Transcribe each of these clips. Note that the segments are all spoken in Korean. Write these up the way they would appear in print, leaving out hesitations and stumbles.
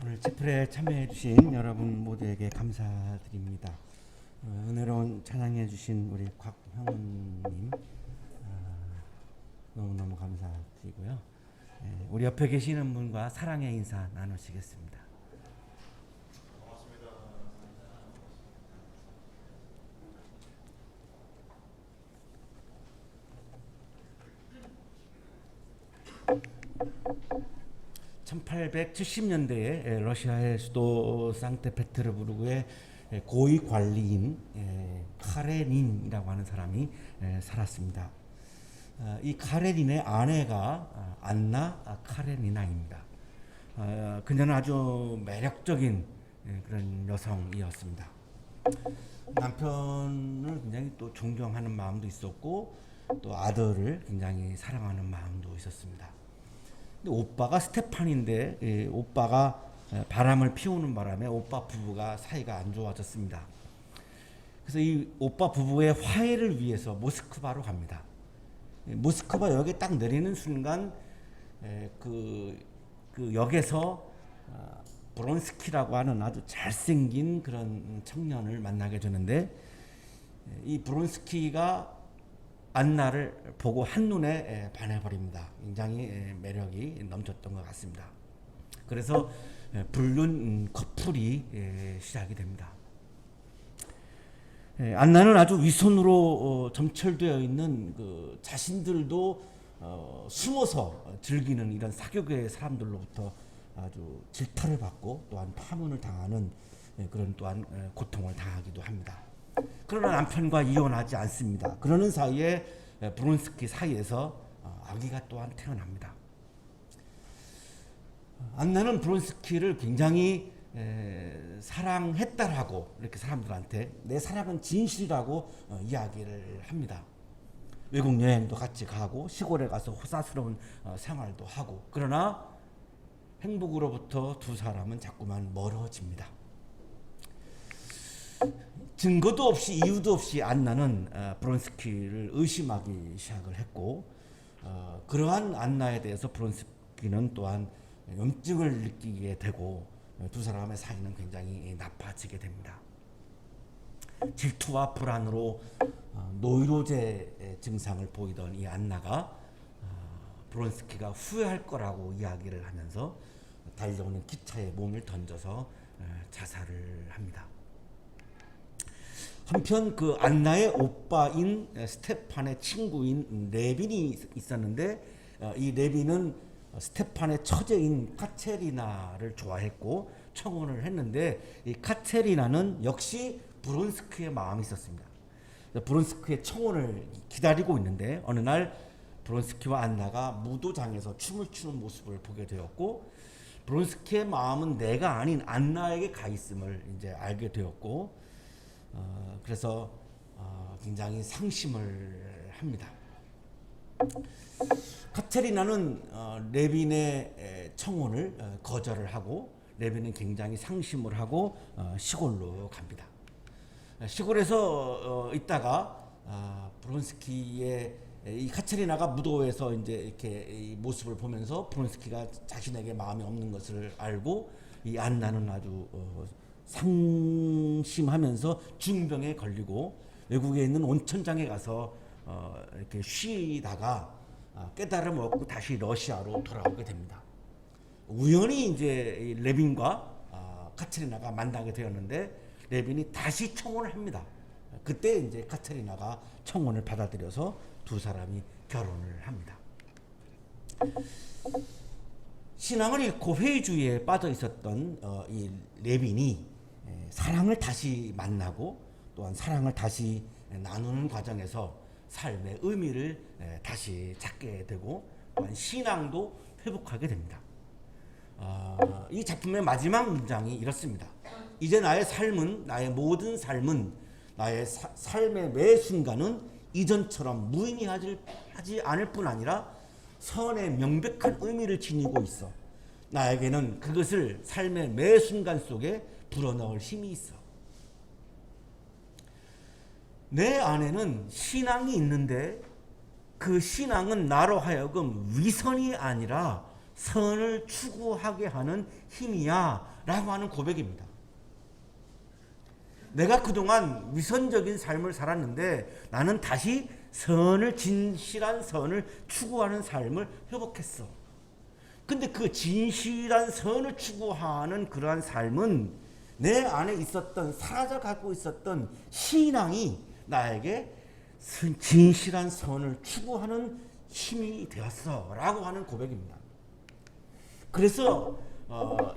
오늘 집회에 참여해 주신 여러분 모두에게 감사드립니다. 은혜로운 찬양해 주신 우리 곽형훈님 너무너무 감사드리고요. 우리 옆에 계시는 분과 사랑의 인사 나누시겠습니다. 1870년대에 러시아의 수도 상트페테르부르크의 고위 관리인 카레닌이라고 하는 사람이 살았습니다. 이 카레닌의 아내가 안나 카레니나입니다. 그녀는 아주 매력적인 그런 여성이었습니다. 남편을 굉장히 또 존경하는 마음도 있었고 또 아들을 굉장히 사랑하는 마음도 있었습니다. 근데 오빠가 스테판인데 오빠가 바람을 피우는 바람에 오빠 부부가 사이가 안 좋아졌습니다. 그래서 이 오빠 부부의 화해를 위해서 모스크바로 갑니다. 모스크바 역에 딱 내리는 순간 그 역에서 브론스키라고 하는 아주 잘생긴 그런 청년을 만나게 되는데 이 브론스키가 안나를 보고 한눈에 반해버립니다. 굉장히 매력이 넘쳤던 것 같습니다. 그래서 불륜 커플이 시작이 됩니다. 안나는 아주 위선으로 점철되어 있는 그 자신들도 숨어서 즐기는 이런 사교계의 사람들로부터 아주 질타를 받고 또한 파문을 당하는 그런 또한 고통을 당하기도 합니다. 그러나 남편과 이혼하지 않습니다. 그러는 사이에 브론스키 사이에서 아기가 또한 태어납니다. 안나는 브론스키를 굉장히 사랑했다라고 이렇게 사람들한테 내 사랑은 진실이라고 이야기를 합니다. 외국 여행도 같이 가고 시골에 가서 호사스러운 생활도 하고 그러나 행복으로부터 두 사람은 자꾸만 멀어집니다. 증거도 없이 이유도 없이 안나는 브론스키를 의심하기 시작을 했고 그러한 안나에 대해서 브론스키는 또한 염증을 느끼게 되고 두 사람의 사이는 굉장히 나빠지게 됩니다. 질투와 불안으로 노이로제 증상을 보이던 이 안나가 브론스키가 후회할 거라고 이야기를 하면서 달려오는 기차에 몸을 던져서 자살을 합니다. 한편 그 안나의 오빠인 스테판의 친구인 레빈이 있었는데 이 레빈은 스테판의 처제인 카체리나를 좋아했고 청혼을 했는데 이 카체리나는 역시 브론스키의 마음이 있었습니다. 브론스키의 청혼을 기다리고 있는데 어느 날 브론스키와 안나가 무도장에서 춤을 추는 모습을 보게 되었고 브론스키의 마음은 내가 아닌 안나에게 가 있음을 이제 알게 되었고 그래서 굉장히 상심을 합니다. 카테리나는 레빈의 청혼을 거절을 하고 레빈은 굉장히 상심을 하고 시골로 갑니다. 시골에서 있다가 브론스키의 이 카테리나가 무도에서 이제 이렇게 이 모습을 보면서 브론스키가 자신에게 마음이 없는 것을 알고 이 안나는 아주 상심하면서 중병에 걸리고 외국에 있는 온천장에 가서 이렇게 쉬다가 깨달음을 얻고 다시 러시아로 돌아오게 됩니다. 우연히 이제 레빈과 카테리나가 만나게 되었는데 레빈이 다시 청혼을 합니다. 그때 이제 카테리나가 청혼을 받아들여서 두 사람이 결혼을 합니다. 신앙을 잃고 회의주의에 빠져 있었던 이 레빈이 사랑을 다시 만나고 또한 사랑을 다시 나누는 과정에서 삶의 의미를 다시 찾게 되고 또한 신앙도 회복하게 됩니다. 이 작품의 마지막 문장이 이렇습니다. 이제 나의 삶은 나의 모든 삶은 나의 삶의 매 순간은 이전처럼 무의미하지 않을 뿐 아니라 선의 명백한 의미를 지니고 있어. 나에게는 그것을 삶의 매 순간 속에 불어넣을 힘이 있어. 내 안에는 신앙이 있는데 그 신앙은 나로 하여금 위선이 아니라 선을 추구하게 하는 힘이야 라고 하는 고백입니다. 내가 그동안 위선적인 삶을 살았는데 나는 다시 선을, 진실한 선을 추구하는 삶을 회복했어. 근데 그 진실한 선을 추구하는 그러한 삶은 내 안에 있었던, 사라져가고 있었던 신앙이 나에게 진실한 선을 추구하는 힘이 되었어 라고 하는 고백입니다. 그래서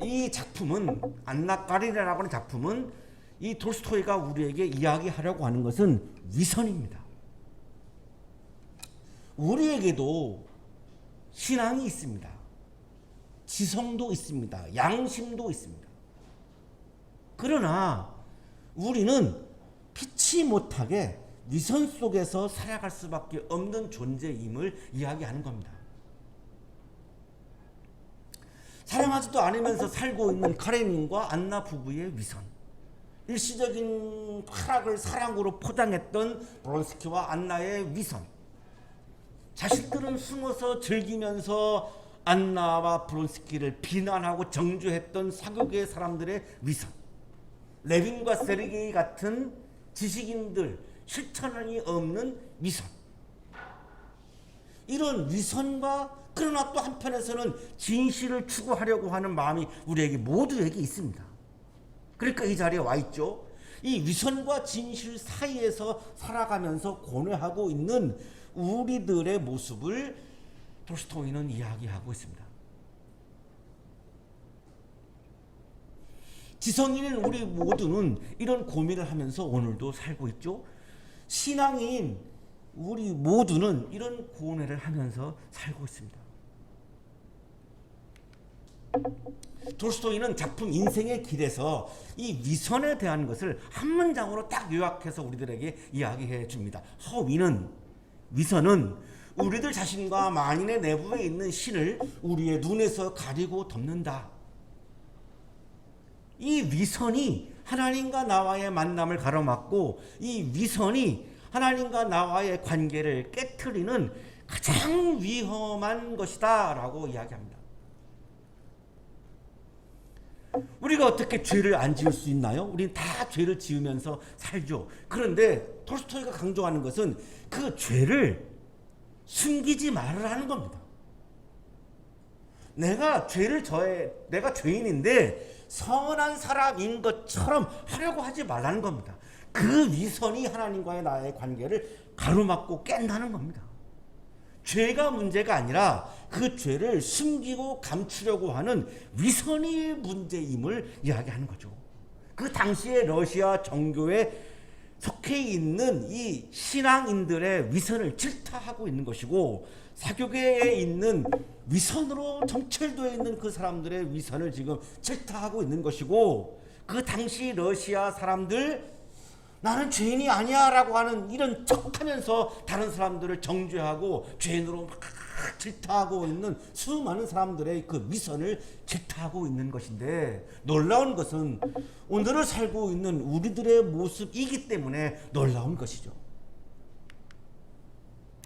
이 작품은, 안나 까리나라고 하는 작품은 이 톨스토이가 우리에게 이야기하려고 하는 것은 위선입니다. 우리에게도 신앙이 있습니다. 지성도 있습니다. 양심도 있습니다. 그러나 우리는 피치 못하게 위선 속에서 살아갈 수밖에 없는 존재임을 이야기하는 겁니다. 사랑하지도 않으면서 살고 있는 카레닌과 안나 부부의 위선, 일시적인 쾌락을 사랑으로 포장했던 브론스키와 안나의 위선, 자식들은 숨어서 즐기면서 안나와 브론스키를 비난하고 정죄했던 사교계의 사람들의 위선, 레빈과 세르게이 같은 지식인들, 실천이 없는 위선, 이런 위선과, 그러나 또 한편에서는 진실을 추구하려고 하는 마음이 우리에게 모두에게 있습니다. 그러니까 이 자리에 와 있죠. 이 위선과 진실 사이에서 살아가면서 고뇌하고 있는 우리들의 모습을 톨스토이는 이야기하고 있습니다. 지성인인 우리 모두는 이런 고민을 하면서 오늘도 살고 있죠. 신앙인 우리 모두는 이런 고뇌를 하면서 살고 있습니다. 톨스토이는 작품 인생의 길에서 이 위선에 대한 것을 한 문장으로 딱 요약해서 우리들에게 이야기해 줍니다. 위선은 우리들 자신과 만인의 내부에 있는 신을 우리의 눈에서 가리고 덮는다. 이 위선이 하나님과 나와의 만남을 가로막고, 이 위선이 하나님과 나와의 관계를 깨트리는 가장 위험한 것이다 라고 이야기합니다. 우리가 어떻게 죄를 안 지을 수 있나요? 우리는 다 죄를 지으면서 살죠. 그런데 톨스토이가 강조하는 것은 그 죄를 숨기지 말으라는 겁니다. 내가 죄인인데 선한 사람인 것처럼 하려고 하지 말라는 겁니다. 그 위선이 하나님과의 나의 관계를 가로막고 깬다는 겁니다. 죄가 문제가 아니라 그 죄를 숨기고 감추려고 하는 위선이 문제임을 이야기하는 거죠. 그 당시에 러시아 정교에 속해 있는 이 신앙인들의 위선을 질타하고 있는 것이고, 사교계에 있는 위선으로 정철되어 있는 그 사람들의 위선을 지금 질타하고 있는 것이고, 그 당시 러시아 사람들, 나는 죄인이 아니야 라고 하는 이런 척하면서 다른 사람들을 정죄하고 죄인으로 막 질타하고 있는 수많은 사람들의 그 위선을 질타하고 있는 것인데, 놀라운 것은 오늘을 살고 있는 우리들의 모습이기 때문에 놀라운 것이죠.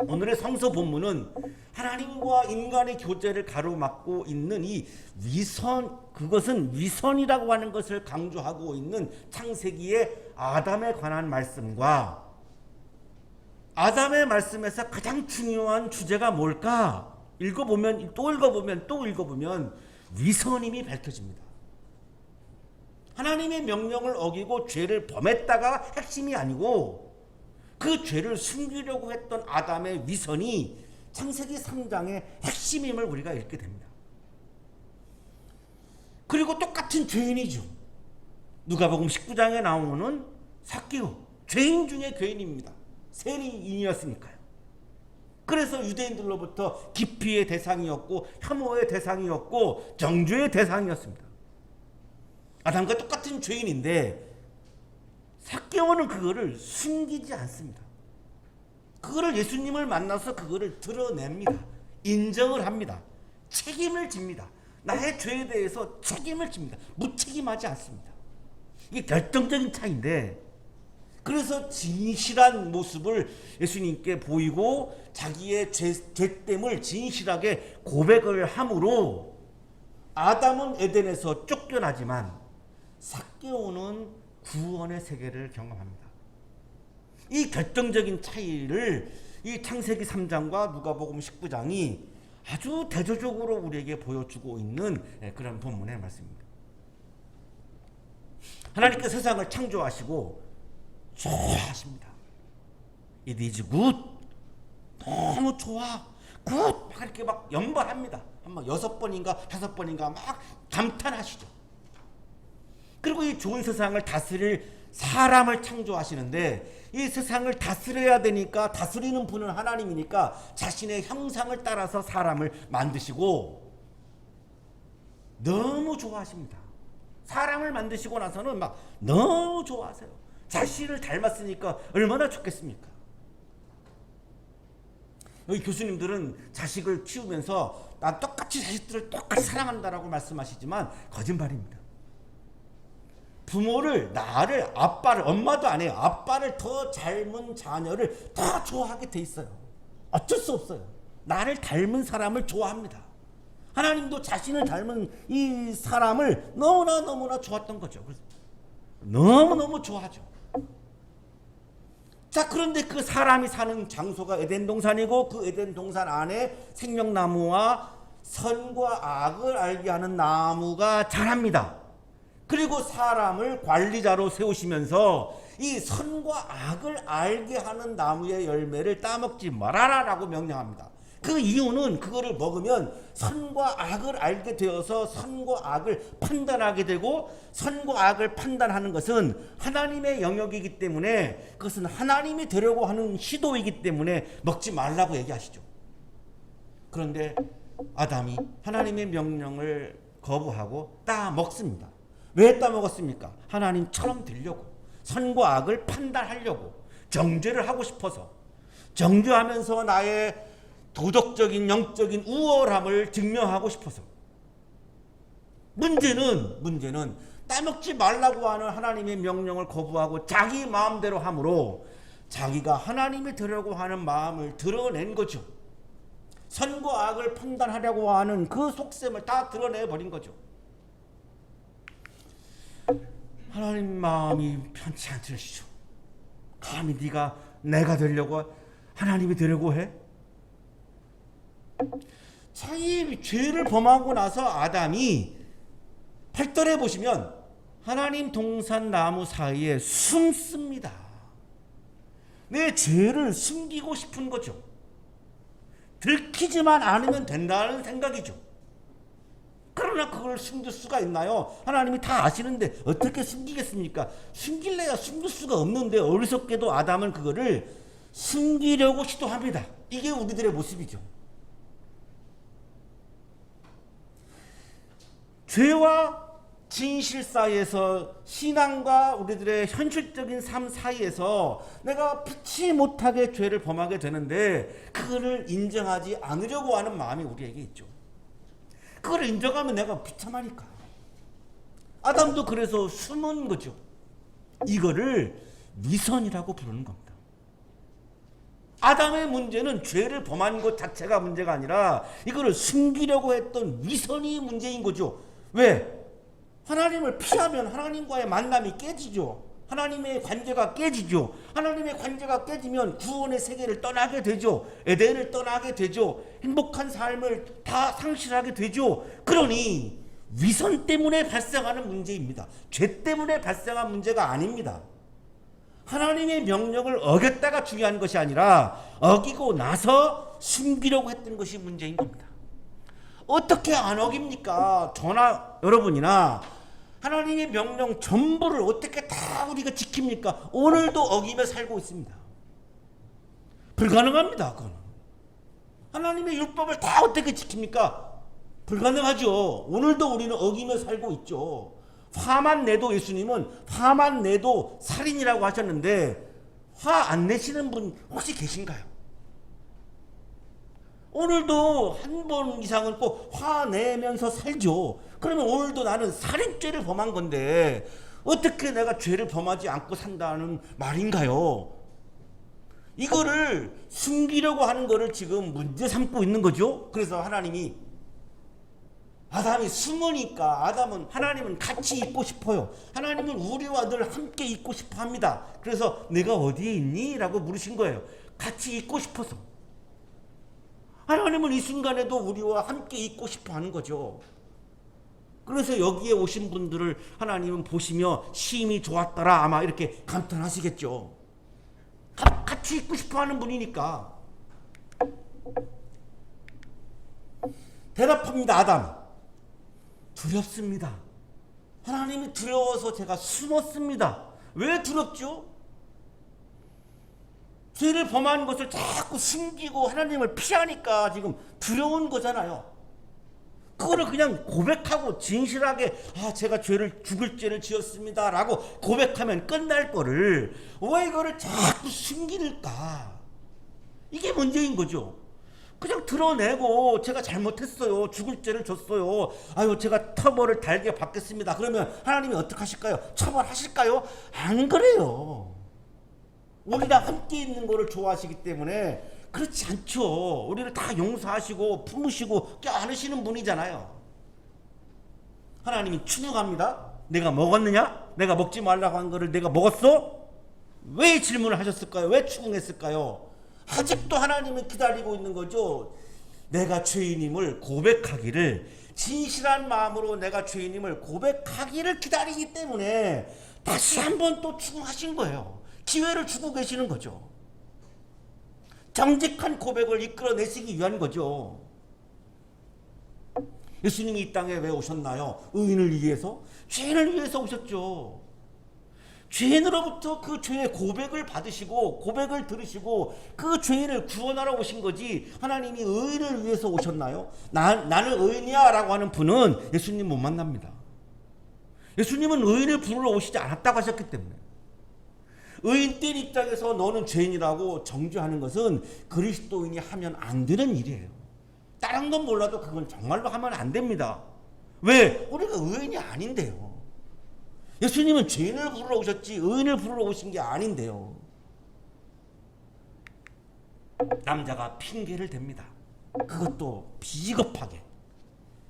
오늘의 성서 본문은 하나님과 인간의 교제를 가로막고 있는 이 위선, 그것은 위선이라고 하는 것을 강조하고 있는 창세기의 아담에 관한 말씀과, 아담의 말씀에서 가장 중요한 주제가 뭘까? 읽어보면 또 읽어보면 위선임이 밝혀집니다. 하나님의 명령을 어기고 죄를 범했다가 핵심이 아니고, 그 죄를 숨기려고 했던 아담의 위선이 창세기 3장의 핵심임을 우리가 읽게 됩니다. 그리고 똑같은 죄인이죠. 누가복음 19장에 나오는 삭개오, 죄인 중에 죄인입니다. 세리인이었으니까요. 그래서 유대인들로부터 기피의 대상이었고, 혐오의 대상이었고, 정죄의 대상이었습니다. 아담과 똑같은 죄인인데 삭개오는 그거를 숨기지 않습니다. 그거를 예수님을 만나서 그거를 드러냅니다. 인정을 합니다. 책임을 집니다. 나의 죄에 대해서 책임을 집니다. 무책임하지 않습니다. 이게 결정적인 차이인데, 그래서 진실한 모습을 예수님께 보이고 자기의 죄됨을 진실하게 고백을 함으로 아담은 에덴에서 쫓겨나지만 삭개오는 구원의 세계를 경험합니다. 이 결정적인 차이를 이 창세기 3장과 누가복음 19장이 아주 대조적으로 우리에게 보여주고 있는 그런 본문의 말씀입니다. 하나님께서 세상을 창조하시고 좋아하십니다. It is good. 너무 좋아. good. 막 이렇게 막 연발합니다. 한번 6번인가 5번인가 막 감탄하시죠. 그리고 이 좋은 세상을 다스릴 사람을 창조하시는데 이 세상을 다스려야 되니까 다스리는 분은 하나님이니까 자신의 형상을 따라서 사람을 만드시고 너무 좋아하십니다. 사람을 만드시고 나서는 막 너무 좋아하세요. 자신을 닮았으니까 얼마나 좋겠습니까? 여기 교수님들은 자식을 키우면서 난 똑같이 자식들을 똑같이 사랑한다라고 말씀하시지만 거짓말입니다. 부모를, 나를, 아빠를, 엄마도 안 해요. 아빠를 더 닮은 자녀를 더 좋아하게 돼 있어요. 어쩔 수 없어요. 나를 닮은 사람을 좋아합니다. 하나님도 자신을 닮은 이 사람을 너무나 좋았던 거죠. 너무너무 좋아하죠. 자, 그런데 그 사람이 사는 장소가 에덴 동산이고 그 에덴 동산 안에 생명나무와 선과 악을 알게 하는 나무가 자랍니다. 그리고 사람을 관리자로 세우시면서 이 선과 악을 알게 하는 나무의 열매를 따먹지 말아라라고 명령합니다. 그 이유는 그거를 먹으면 선과 악을 알게 되어서 선과 악을 판단하게 되고 선과 악을 판단하는 것은 하나님의 영역이기 때문에 그것은 하나님이 되려고 하는 시도이기 때문에 먹지 말라고 얘기하시죠. 그런데 아담이 하나님의 명령을 거부하고 따먹습니다. 왜 따먹었습니까? 하나님처럼 되려고, 선과 악을 판단하려고, 정죄를 하고 싶어서, 정죄하면서 나의 도덕적인 영적인 우월함을 증명하고 싶어서. 문제는 따먹지 말라고 하는 하나님의 명령을 거부하고 자기 마음대로 함으로 자기가 하나님이 되려고 하는 마음을 드러낸 거죠. 선과 악을 판단하려고 하는 그 속셈을 다 드러내버린 거죠. 하나님 마음이 편치 않으시죠. 감히 네가 내가 되려고, 하나님이 되려고 해? 자, 이 죄를 범하고 나서 아담이 8절에 보시면 하나님 동산 나무 사이에 숨습니다. 내 죄를 숨기고 싶은 거죠. 들키지만 않으면 된다는 생각이죠. 그러나 그걸 숨길 수가 있나요? 하나님이 다 아시는데 어떻게 숨기겠습니까? 숨길래야 숨길 수가 없는데 어리석게도 아담은 그거를 숨기려고 시도합니다. 이게 우리들의 모습이죠. 죄와 진실 사이에서, 신앙과 우리들의 현실적인 삶 사이에서 내가 피치 못하게 죄를 범하게 되는데 그거를 인정하지 않으려고 하는 마음이 우리에게 있죠. 그걸 인정하면 내가 비참하니까. 아담도 그래서 숨은 거죠. 이거를 위선이라고 부르는 겁니다. 아담의 문제는 죄를 범한 것 자체가 문제가 아니라 이거를 숨기려고 했던 위선이 문제인 거죠. 왜? 하나님을 피하면 하나님과의 만남이 깨지죠. 하나님의 관계가 깨지죠. 하나님의 관계가 깨지면 구원의 세계를 떠나게 되죠. 에덴을 떠나게 되죠. 행복한 삶을 다 상실하게 되죠. 그러니 위선 때문에 발생하는 문제입니다. 죄 때문에 발생한 문제가 아닙니다. 하나님의 명령을 어겼다가 중요한 것이 아니라 어기고 나서 숨기려고 했던 것이 문제인 겁니다. 어떻게 안 어깁니까? 저나 여러분이나 하나님의 명령 전부를 어떻게 다 우리가 지킵니까? 오늘도 어기며 살고 있습니다. 불가능합니다. 그건. 하나님의 율법을 다 어떻게 지킵니까? 불가능하죠. 오늘도 우리는 어기며 살고 있죠. 화만 내도, 예수님은 화만 내도 살인이라고 하셨는데 화 안 내시는 분 혹시 계신가요? 오늘도 한 번 이상은 꼭 화내면서 살죠. 그러면 오늘도 나는 살인죄를 범한 건데 어떻게 내가 죄를 범하지 않고 산다는 말인가요? 이거를 숨기려고 하는 거를 지금 문제 삼고 있는 거죠. 그래서 하나님이 아담이 숨으니까 하나님은 같이 있고 싶어요. 하나님은 우리와 늘 함께 있고 싶어 합니다. 그래서 내가 어디에 있니? 라고 물으신 거예요. 같이 있고 싶어서. 하나님은 이 순간에도 우리와 함께 있고 싶어 하는 거죠. 그래서 여기에 오신 분들을 하나님은 보시며 심히 좋았더라 아마 이렇게 감탄하시겠죠. 같이 있고 싶어 하는 분이니까. 대답합니다. 아담. 두렵습니다. 하나님이 두려워서 제가 숨었습니다. 왜 두렵죠? 죄를 범한 것을 자꾸 숨기고 하나님을 피하니까 지금 두려운 거잖아요. 그거를 그냥 고백하고 진실하게 제가 죽을 죄를 지었습니다 라고 고백하면 끝날 거를 왜 이거를 자꾸 숨길까? 이게 문제인 거죠. 그냥 드러내고 제가 잘못했어요. 죽을 죄를 졌어요. 제가 처벌을 달게 받겠습니다. 그러면 하나님이 어떻게 하실까요? 처벌하실까요? 안 그래요. 우리랑 함께 있는 거를 좋아하시기 때문에 그렇지 않죠. 우리를 다 용서하시고 품으시고 껴안으시는 분이잖아요. 하나님이 추궁합니다. 내가 먹었느냐? 내가 먹지 말라고 한 거를 내가 먹었어? 왜 질문을 하셨을까요? 왜 추궁했을까요? 아직도 하나님은 기다리고 있는 거죠. 내가 죄인임을 고백하기를, 진실한 마음으로 내가 죄인임을 고백하기를 기다리기 때문에 다시 한번 또 추궁하신 거예요. 기회를 주고 계시는 거죠. 정직한 고백을 이끌어내시기 위한 거죠. 예수님이 이 땅에 왜 오셨나요? 의인을 위해서? 죄인을 위해서 오셨죠. 죄인으로부터 그 죄의 고백을 받으시고 고백을 들으시고 그 죄인을 구원하러 오신 거지, 하나님이 의인을 위해서 오셨나요? 나는 의인이야 라고 하는 분은 예수님 못 만납니다. 예수님은 의인을 부르러 오시지 않았다고 하셨기 때문에. 의인된 입장에서 너는 죄인이라고 정죄하는 것은 그리스도인이 하면 안 되는 일이에요. 다른 건 몰라도 그건 정말로 하면 안 됩니다. 왜? 우리가 의인이 아닌데요. 예수님은 죄인을 부르러 오셨지 의인을 부르러 오신 게 아닌데요. 남자가 핑계를 댑니다. 그것도 비겁하게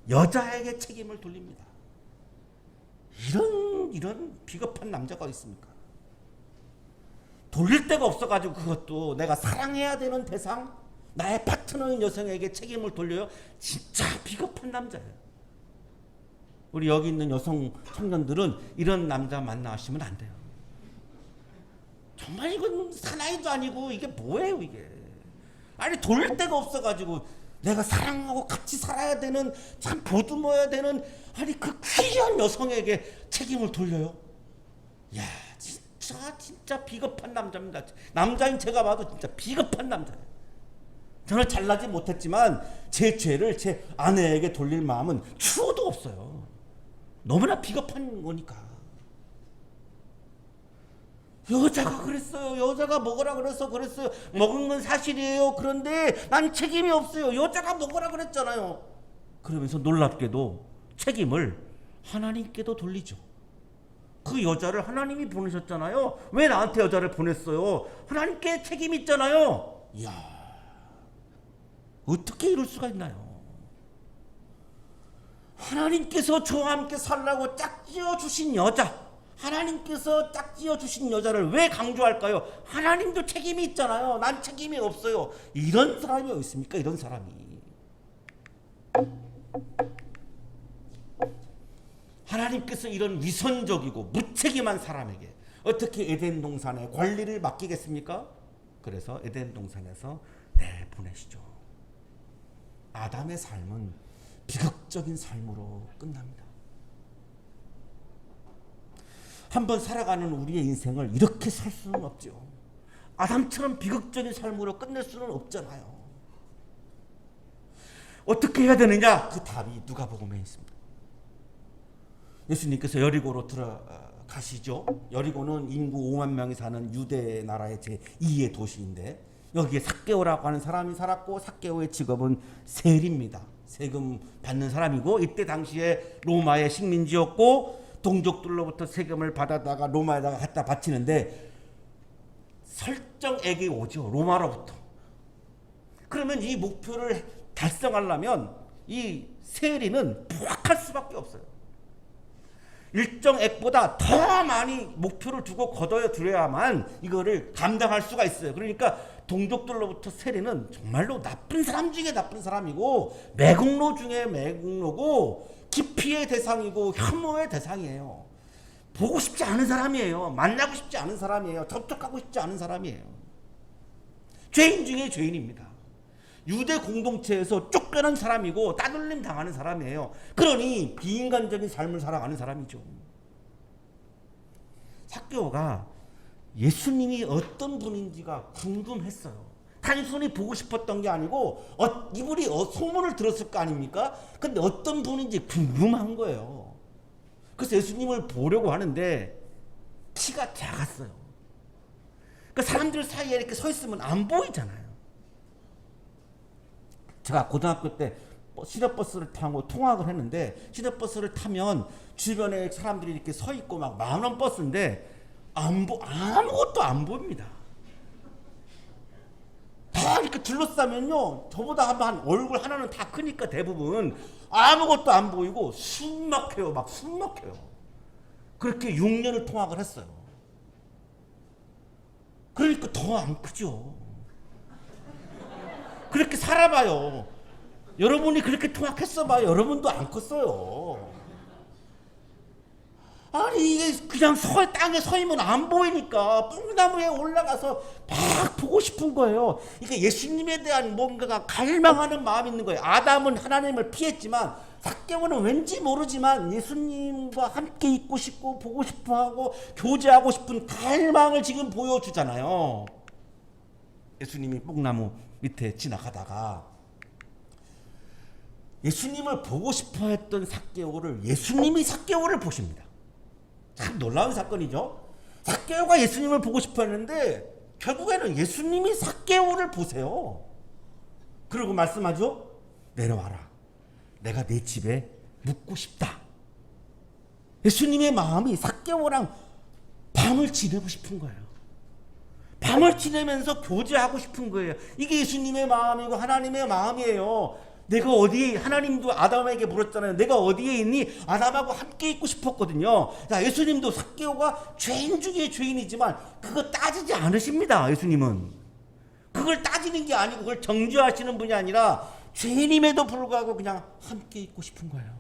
여자에게 책임을 돌립니다. 이런 비겁한 남자가 있습니까? 돌릴 데가 없어가지고 그것도 내가 사랑해야 되는 대상, 나의 파트너인 여성에게 책임을 돌려요. 진짜 비겁한 남자예요. 우리 여기 있는 여성 청년들은 이런 남자 만나시면 안 돼요. 정말 이건 사나이도 아니고 이게 뭐예요 이게. 아니 돌릴 데가 없어가지고 내가 사랑하고 같이 살아야 되는, 참 보듬어야 되는 그 귀한 여성에게 책임을 돌려요. 야 진짜 비겁한 남자입니다. 남자인 제가 봐도 진짜 비겁한 남자예요. 저는 잘나지 못했지만 제 죄를 제 아내에게 돌릴 마음은 추호도 없어요. 너무나 비겁한 거니까. 여자가 그랬어요. 여자가 먹으라 그래서 그랬어요. 먹은 건 사실이에요. 그런데 난 책임이 없어요. 여자가 먹으라 그랬잖아요. 그러면서 놀랍게도 책임을 하나님께도 돌리죠. 그 여자를 하나님이 보내셨잖아요. 왜 나한테 여자를 보냈어요? 하나님께 책임이 있잖아요. 이야, 어떻게 이럴 수가 있나요? 하나님께서 저와 함께 살라고 짝지어 주신 여자, 하나님께서 짝지어 주신 여자를 왜 강조할까요? 하나님도 책임이 있잖아요. 난 책임이 없어요. 이런 사람이 어디 있습니까? 이런 사람이. 하나님께서 이런 위선적이고 무책임한 사람에게 어떻게 에덴 동산의 관리를 맡기겠습니까? 그래서 에덴 동산에서 내보내시죠. 아담의 삶은 비극적인 삶으로 끝납니다. 한번 살아가는 우리의 인생을 이렇게 살 수는 없죠. 아담처럼 비극적인 삶으로 끝낼 수는 없잖아요. 어떻게 해야 되느냐? 그 답이 누가복음에 있습니다. 예수님께서 여리고로 들어가시죠. 여리고는 인구 5만 명이 사는 유대 나라의 제2의 도시인데 여기에 삭개오라고 하는 사람이 살았고, 삭개오의 직업은 세리입니다. 세금 받는 사람이고, 이때 당시에 로마의 식민지였고, 동족들로부터 세금을 받아다가 로마에다가 갖다 바치는데 설정액이 오죠. 로마로부터. 그러면 이 목표를 달성하려면 이 세리는 부박할 수밖에 없어요. 일정 액보다 더 많이 목표를 두고 걷어야 들여야만 이거를 감당할 수가 있어요. 그러니까 동족들로부터 세리는 정말로 나쁜 사람 중에 나쁜 사람이고 매국노 중에 매국노고 기피의 대상이고 혐오의 대상이에요. 보고 싶지 않은 사람이에요. 만나고 싶지 않은 사람이에요. 접촉하고 싶지 않은 사람이에요. 죄인 중에 죄인입니다. 유대 공동체에서 쫓겨난 사람이고 따돌림 당하는 사람이에요. 그러니 비인간적인 삶을 살아가는 사람이죠. 삭개오가 예수님이 어떤 분인지가 궁금했어요. 단순히 보고 싶었던 게 아니고 이분이 소문을 들었을 거 아닙니까? 근데 어떤 분인지 궁금한 거예요. 그래서 예수님을 보려고 하는데 키가 작았어요. 그러니까 사람들 사이에 이렇게 서 있으면 안 보이잖아요. 제가 고등학교 때 시내버스를 타고 통학을 했는데 시내버스를 타면 주변에 사람들이 이렇게 서 있고 막 10,000원 버스인데 아무것도 안 보입니다. 다 이렇게 둘러싸면요, 저보다 한 얼굴 하나는 다 크니까 대부분 아무것도 안 보이고 숨 막혀요. 막 숨 막혀요. 그렇게 6년을 통학을 했어요. 그러니까 더 안 크죠. 그렇게 살아봐요. 여러분이 그렇게 통학했어봐요. 여러분도 안 컸어요. 아니 이게 그냥 땅에 서 있으면 안 보이니까 뽕나무에 올라가서 막 보고 싶은 거예요. 이게 예수님에 대한 뭔가가 갈망하는 마음이 있는 거예요. 아담은 하나님을 피했지만 삭개오는 왠지 모르지만 예수님과 함께 있고 싶고 보고 싶어하고 교제하고 싶은 갈망을 지금 보여주잖아요. 예수님이 뽕나무 밑에 지나가다가 예수님을 보고 싶어 했던 삭개오를 예수님이 삭개오를 보십니다. 참 놀라운 사건이죠. 삭개오가 예수님을 보고 싶어 했는데 결국에는 예수님이 삭개오를 보세요. 그리고 말씀하죠. 내려와라. 내가 내 집에 묵고 싶다. 예수님의 마음이 삭개오랑 밤을 지내고 싶은 거예요. 밤을 지내면서 교제하고 싶은 거예요. 이게 예수님의 마음이고 하나님의 마음이에요. 내가 어디에, 하나님도 아담에게 물었잖아요. 내가 어디에 있니? 아담하고 함께 있고 싶었거든요. 자, 예수님도 삭개오가 죄인 중에 죄인이지만 그거 따지지 않으십니다. 예수님은 그걸 따지는 게 아니고 그걸 정죄하시는 분이 아니라 죄인임에도 불구하고 그냥 함께 있고 싶은 거예요.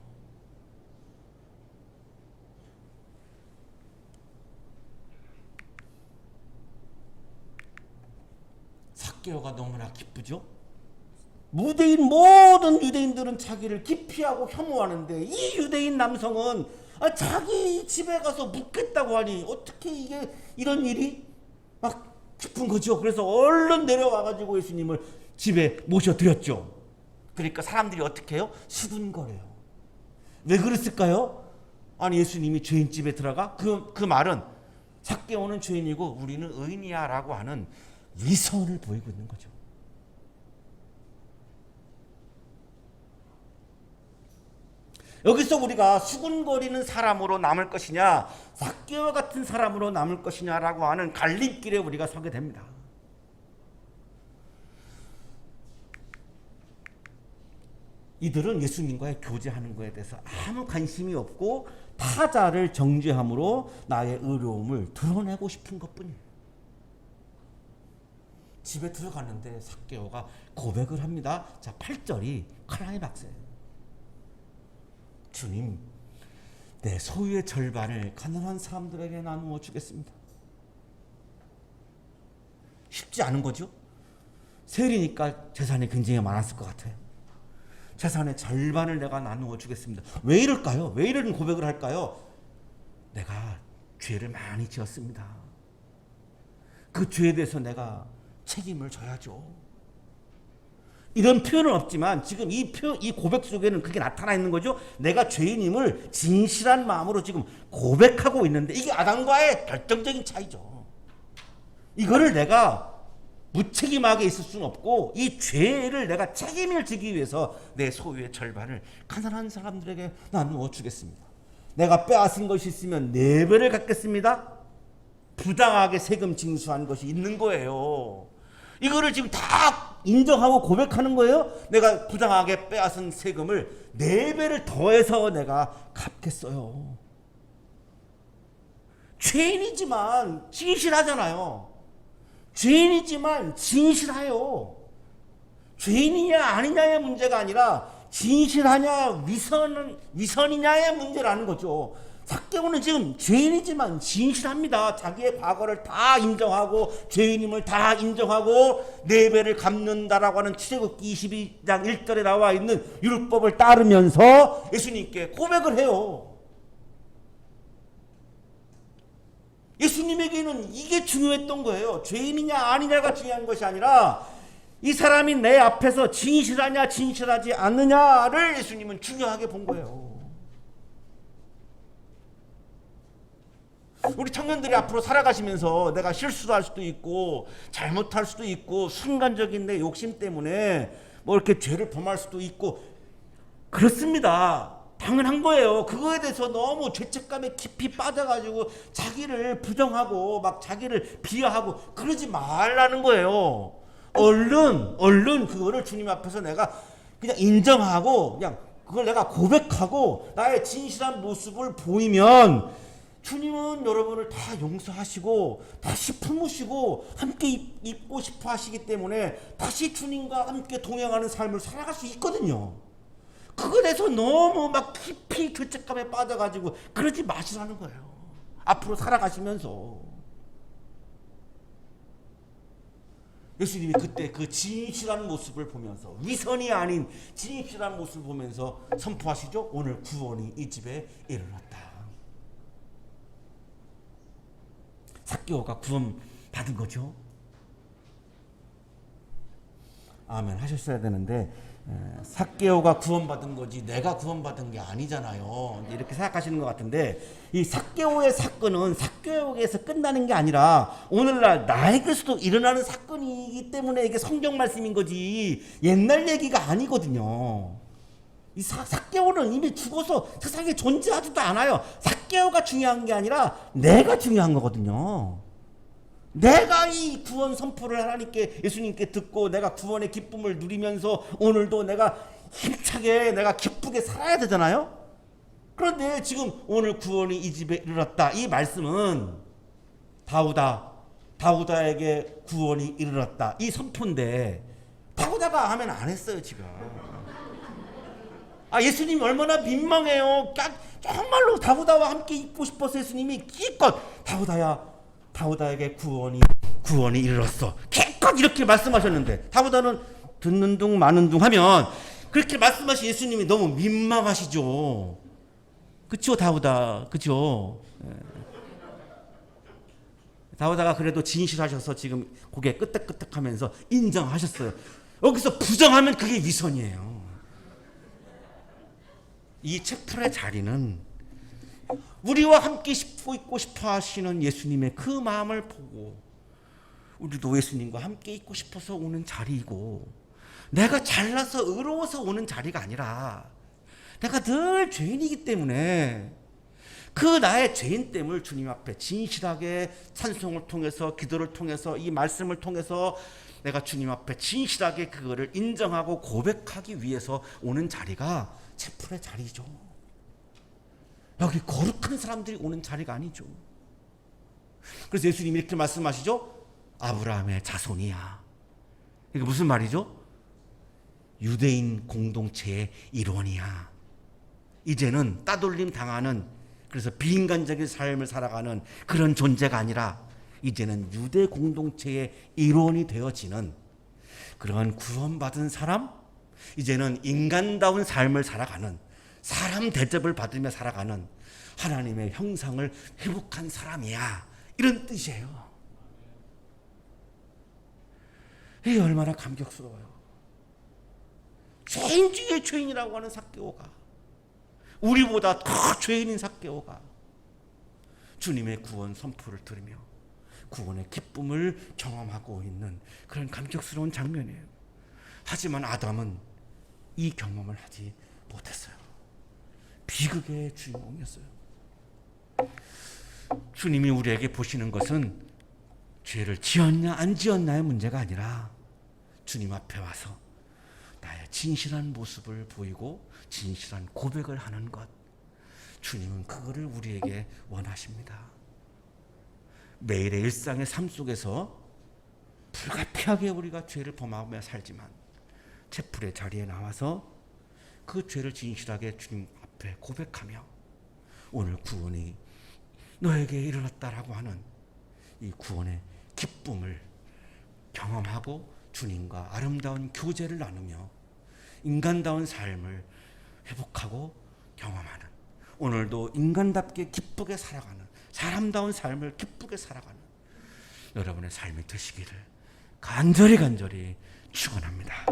삭개오가 너무나 기쁘죠. 모든 유대인들은 자기를 기피하고 혐오하는데 이 유대인 남성은 자기 집에 가서 묵겠다고 하니 어떻게 이게 이런 일이 막 기쁜 거죠. 그래서 얼른 내려와가지고 예수님을 집에 모셔드렸죠. 그러니까 사람들이 어떻게 해요? 수군거려요. 왜 그랬을까요? 아니 예수님이 죄인집에 들어가? 그 말은 삭개오는 죄인이고 우리는 의인이야 라고 하는 위선을 보이고 있는 거죠. 여기서 우리가 수군거리는 사람으로 남을 것이냐 삭개오 같은 사람으로 남을 것이냐라고 하는 갈림길에 우리가 서게 됩니다. 이들은 예수님과의 교제하는 것에 대해서 아무 관심이 없고 타자를 정죄함으로 나의 의로움을 드러내고 싶은 것뿐이에요. 집에 들어갔는데 삭개오가 고백을 합니다. 자, 8절이 클라이막스예요. 주님, 내 소유의 절반을 가난한 사람들에게 나누어 주겠습니다. 쉽지 않은 거죠. 세리니까 재산이 굉장히 많았을 것 같아요. 재산의 절반을 내가 나누어 주겠습니다. 왜 이럴까요? 왜 이런 고백을 할까요? 내가 죄를 많이 지었습니다. 그 죄에 대해서 내가 책임을 져야죠. 이런 표현은 없지만 지금 이 고백 속에는 그게 나타나 있는 거죠. 내가 죄인임을 진실한 마음으로 지금 고백하고 있는데 이게 아담과의 결정적인 차이죠. 이거를 내가 무책임하게 있을 수는 없고 이 죄를 내가 책임을 지기 위해서 내 소유의 절반을 가난한 사람들에게 나누어 주겠습니다. 내가 빼앗은 것이 있으면 4배를 갚겠습니다. 부당하게 세금 징수한 것이 있는 거예요. 이거를 지금 다 인정하고 고백하는 거예요. 내가 부당하게 빼앗은 세금을 4배를 더해서 내가 갚겠어요. 죄인이지만 진실하잖아요. 죄인이지만 진실해요. 죄인이냐 아니냐의 문제가 아니라 진실하냐 위선이냐의 문제라는 거죠. 삭개오는 지금 죄인이지만 진실합니다. 자기의 과거를 다 인정하고 죄인임을 다 인정하고 4배를 갚는다라고 하는 출애굽기 22장 1절에 나와 있는 율법을 따르면서 예수님께 고백을 해요. 예수님에게는 이게 중요했던 거예요. 죄인이냐 아니냐가 중요한 것이 아니라 이 사람이 내 앞에서 진실하냐 진실하지 않느냐를 예수님은 중요하게 본 거예요. 우리 청년들이 앞으로 살아가시면서 내가 실수도 할 수도 있고 잘못할 수도 있고 순간적인 내 욕심 때문에 뭐 이렇게 죄를 범할 수도 있고 그렇습니다. 당연한 거예요. 그거에 대해서 너무 죄책감에 깊이 빠져가지고 자기를 부정하고 막 자기를 비하하고 그러지 말라는 거예요. 얼른 그거를 주님 앞에서 내가 그냥 인정하고 그냥 그걸 내가 고백하고 나의 진실한 모습을 보이면 주님은 여러분을 다 용서하시고 다시 품으시고 함께 있고 싶어 하시기 때문에 다시 주님과 함께 동행하는 삶을 살아갈 수 있거든요. 그거에 대해서 너무 막 깊이 죄책감에 빠져가지고 그러지 마시라는 거예요. 앞으로 살아가시면서 예수님이 그때 그 진실한 모습을 보면서 위선이 아닌 진실한 모습을 보면서 선포하시죠. 오늘 구원이 이 집에 이르렀다. 삭개오가 구원 받은 거죠. 아멘 하셨어야 되는데 삭개오가 구원받은 거지 내가 구원받은 게 아니잖아요. 이렇게 생각하시는 것 같은데 이 삭개오의 사건은 삭개오에게서 끝나는 게 아니라 오늘날 나에게서도 일어나는 사건이기 때문에 이게 성경 말씀인 거지 옛날 얘기가 아니거든요. 이 삭개오는 이미 죽어서 세상에 존재하지도 않아요. 삭개오가 중요한 게 아니라 내가 중요한 거거든요. 내가 이 구원 선포를 하나님께 예수님께 듣고 내가 구원의 기쁨을 누리면서 오늘도 내가 힘차게 내가 기쁘게 살아야 되잖아요. 그런데 지금 오늘 구원이 이 집에 이르렀다. 이 말씀은 다우다에게 구원이 이르렀다. 이 선포인데 다우다가 하면 안 했어요 지금. 예수님이 얼마나 민망해요. 정말로 다우다와 함께 있고 싶어서 예수님이 기껏 다우다에게 구원이 이르렀어. 기껏 이렇게 말씀하셨는데 다우다는 듣는 둥 마는 둥 하면 그렇게 말씀하신 예수님이 너무 민망하시죠. 그쵸 다우다 그쵸. 다우다가 그래도 진실하셔서 지금 고개 끄덕끄덕하면서 인정하셨어요. 여기서 부정하면 그게 위선이에요. 이 채플의 자리는 우리와 함께 있고 싶어 하시는 예수님의 그 마음을 보고 우리도 예수님과 함께 있고 싶어서 오는 자리이고 내가 잘나서 의로워서 오는 자리가 아니라 내가 늘 죄인이기 때문에 그 나의 죄인됨을 주님 앞에 진실하게 찬송을 통해서 기도를 통해서 이 말씀을 통해서 내가 주님 앞에 진실하게 그거를 인정하고 고백하기 위해서 오는 자리가 채플의 자리죠. 여기 거룩한 사람들이 오는 자리가 아니죠. 그래서 예수님이 이렇게 말씀하시죠. 아브라함의 자손이야. 이게 무슨 말이죠? 유대인 공동체의 일원이야. 이제는 따돌림 당하는 그래서 비인간적인 삶을 살아가는 그런 존재가 아니라 이제는 유대 공동체의 일원이 되어지는 그런 구원받은 사람, 이제는 인간다운 삶을 살아가는 사람 대접을 받으며 살아가는 하나님의 형상을 회복한 사람이야. 이런 뜻이에요. 이게 얼마나 감격스러워요. 죄인 중에 죄인이라고 하는 삭개오가 우리보다 더 죄인인 삭개오가 주님의 구원 선포를 들으며 구원의 기쁨을 경험하고 있는 그런 감격스러운 장면이에요. 하지만 아담은 이 경험을 하지 못했어요. 비극의 주인공이었어요. 주님이 우리에게 보시는 것은 죄를 지었냐 안 지었냐의 문제가 아니라 주님 앞에 와서 나의 진실한 모습을 보이고 진실한 고백을 하는 것, 주님은 그거를 우리에게 원하십니다. 매일의 일상의 삶 속에서 불가피하게 우리가 죄를 범하며 살지만 채플의 자리에 나와서 그 죄를 진실하게 주님 앞에 고백하며 오늘 구원이 너에게 이르렀다라고 하는 이 구원의 기쁨을 경험하고 주님과 아름다운 교제를 나누며 인간다운 삶을 회복하고 경험하는, 오늘도 인간답게 기쁘게 살아가는, 사람다운 삶을 기쁘게 살아가는 여러분의 삶이 되시기를 간절히 축원합니다.